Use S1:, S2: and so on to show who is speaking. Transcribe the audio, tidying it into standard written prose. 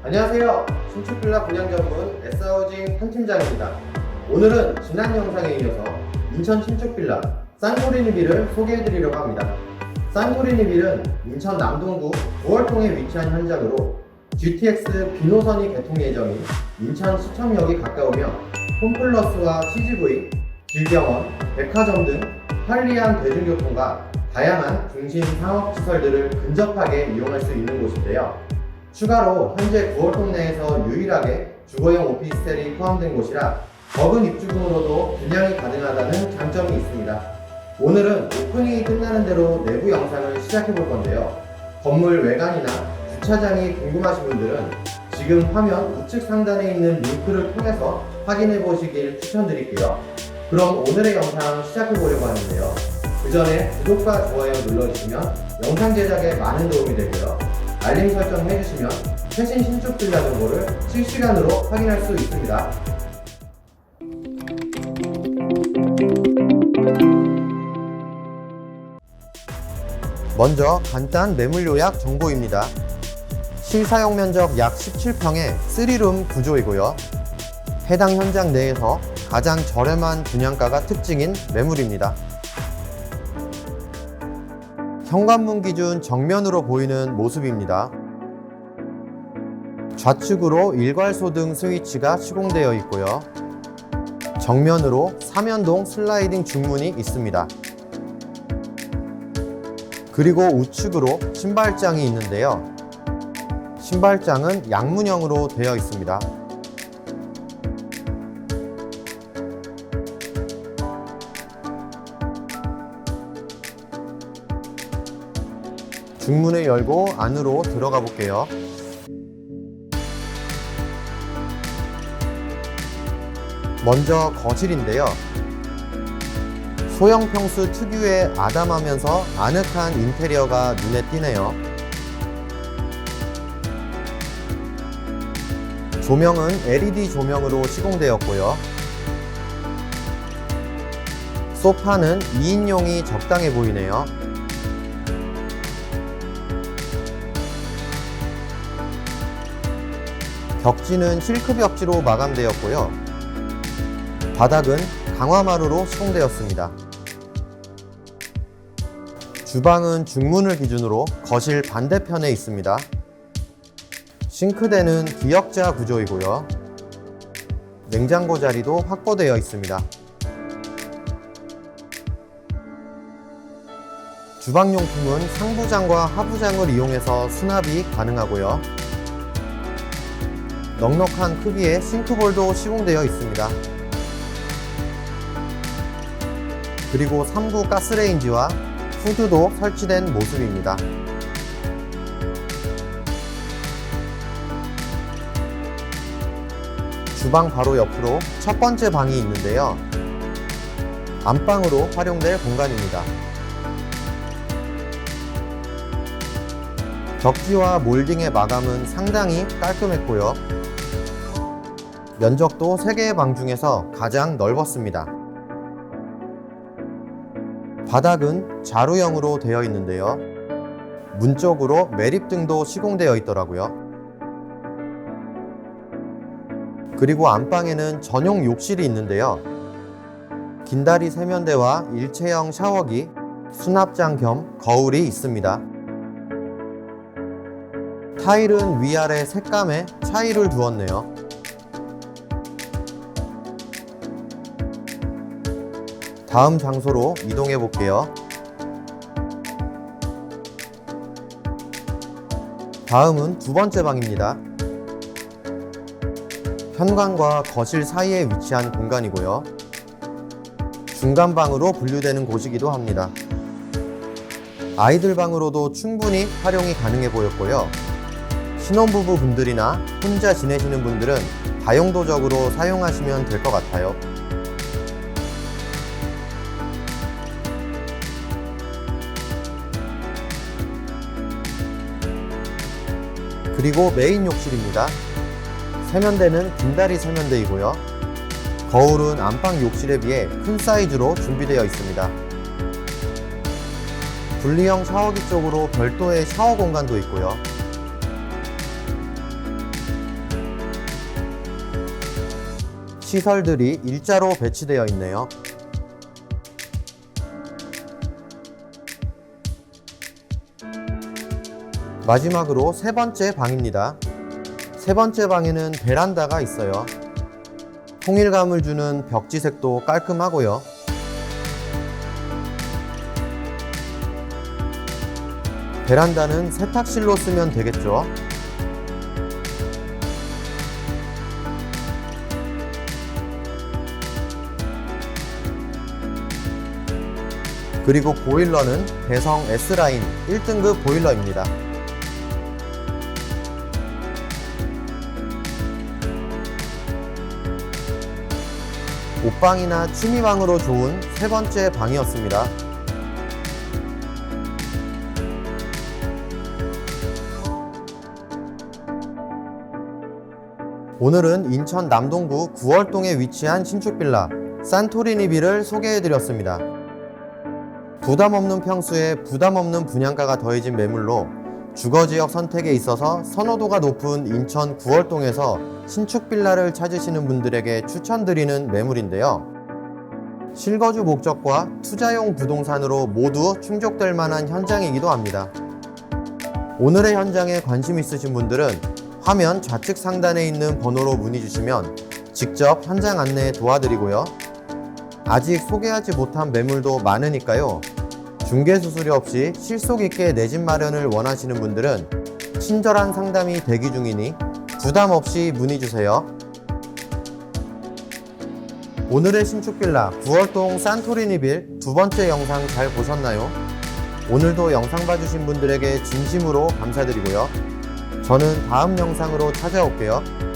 S1: 안녕하세요. 신축빌라 분양 전문 S하우징 한 팀장입니다. 오늘은 지난 영상에 이어서 인천 신축빌라 쌍구리니빌을 소개해드리려고 합니다. 쌍구리니빌은 인천 남동구 구월동에 위치한 현장으로 GTX 비노선이 개통 예정인 인천 시청역이 가까우며 홈플러스와 CGV, 길병원, 백화점 등 편리한 대중교통과 다양한 중심 상업시설들을 근접하게 이용할 수 있는 곳인데요. 추가로 현재 구월동 내에서 유일하게 주거용 오피스텔이 포함된 곳이라 적은 입주금으로도 분양이 가능하다는 장점이 있습니다. 오늘은 오프닝이 끝나는 대로 내부 영상을 시작해 볼 건데요. 건물 외관이나 주차장이 궁금하신 분들은 지금 화면 우측 상단에 있는 링크를 통해서 확인해 보시길 추천드릴게요. 그럼 오늘의 영상 시작해 보려고 하는데요. 그 전에 구독과 좋아요 눌러주시면 영상 제작에 많은 도움이 되고요. 알림 설정 해주시면 최신 신축 빌라 정보를 실시간으로 확인할 수 있습니다. 먼저 간단 매물 요약 정보입니다. 실사용 면적 약 17평의 3룸 구조이고요. 해당 현장 내에서 가장 저렴한 분양가가 특징인 매물입니다. 현관문 기준 정면으로 보이는 모습입니다. 좌측으로 일괄소등 스위치가 시공되어 있고요. 정면으로 3연동 슬라이딩 중문이 있습니다. 그리고 우측으로 신발장이 있는데요. 신발장은 양문형으로 되어 있습니다. 중문을 열고 안으로 들어가 볼게요. 먼저 거실인데요. 소형 평수 특유의 아담하면서 아늑한 인테리어가 눈에 띄네요. 조명은 LED 조명으로 시공되었고요. 소파는 2인용이 적당해 보이네요. 벽지는 실크 벽지로 마감되었고요. 바닥은 강화마루로 시공되었습니다. 주방은 중문을 기준으로 거실 반대편에 있습니다. 싱크대는 기역자 구조이고요. 냉장고 자리도 확보되어 있습니다. 주방용품은 상부장과 하부장을 이용해서 수납이 가능하고요. 넉넉한 크기의 싱크볼도 시공되어 있습니다. 그리고 3구 가스레인지와 후드도 설치된 모습입니다. 주방 바로 옆으로 첫 번째 방이 있는데요. 안방으로 활용될 공간입니다. 벽지와 몰딩의 마감은 상당히 깔끔했고요. 면적도 3개의 방 중에서 가장 넓었습니다. 바닥은 자루형으로 되어 있는데요. 문 쪽으로 매립등도 시공되어 있더라고요. 그리고 안방에는 전용 욕실이 있는데요. 긴다리 세면대와 일체형 샤워기, 수납장 겸 거울이 있습니다. 타일은 위아래 색감에 차이를 두었네요. 다음 장소로 이동해 볼게요. 다음은 두 번째 방입니다. 현관과 거실 사이에 위치한 공간이고요. 중간 방으로 분류되는 곳이기도 합니다. 아이들 방으로도 충분히 활용이 가능해 보였고요. 신혼부부 분들이나 혼자 지내시는 분들은 다용도적으로 사용하시면 될 것 같아요. 그리고 메인 욕실입니다. 세면대는 긴다리 세면대이고요. 거울은 안방 욕실에 비해 큰 사이즈로 준비되어 있습니다. 분리형 샤워기 쪽으로 별도의 샤워 공간도 있고요. 시설들이 일자로 배치되어 있네요. 마지막으로 세 번째 방입니다. 세 번째 방에는 베란다가 있어요. 통일감을 주는 벽지색도 깔끔하고요. 베란다는 세탁실로 쓰면 되겠죠. 그리고 보일러는 대성 S라인 1등급 보일러입니다. 옷방이나 취미방으로 좋은 세 번째 방이었습니다. 오늘은 인천 남동구 구월동에 위치한 신축 빌라 산토리니비를 소개해드렸습니다. 부담없는 평수에 부담없는 분양가가 더해진 매물로 주거지역 선택에 있어서 선호도가 높은 인천 구월동에서 신축 빌라를 찾으시는 분들에게 추천드리는 매물인데요. 실거주 목적과 투자용 부동산으로 모두 충족될 만한 현장이기도 합니다. 오늘의 현장에 관심 있으신 분들은 화면 좌측 상단에 있는 번호로 문의 주시면 직접 현장 안내 도와드리고요. 아직 소개하지 못한 매물도 많으니까요. 중개 수수료 없이 실속 있게 내 집 마련을 원하시는 분들은 친절한 상담이 대기 중이니 부담 없이 문의 주세요. 오늘의 신축 빌라 구월동 산토리니빌 두 번째 영상 잘 보셨나요? 오늘도 영상 봐주신 분들에게 진심으로 감사드리고요. 저는 다음 영상으로 찾아올게요.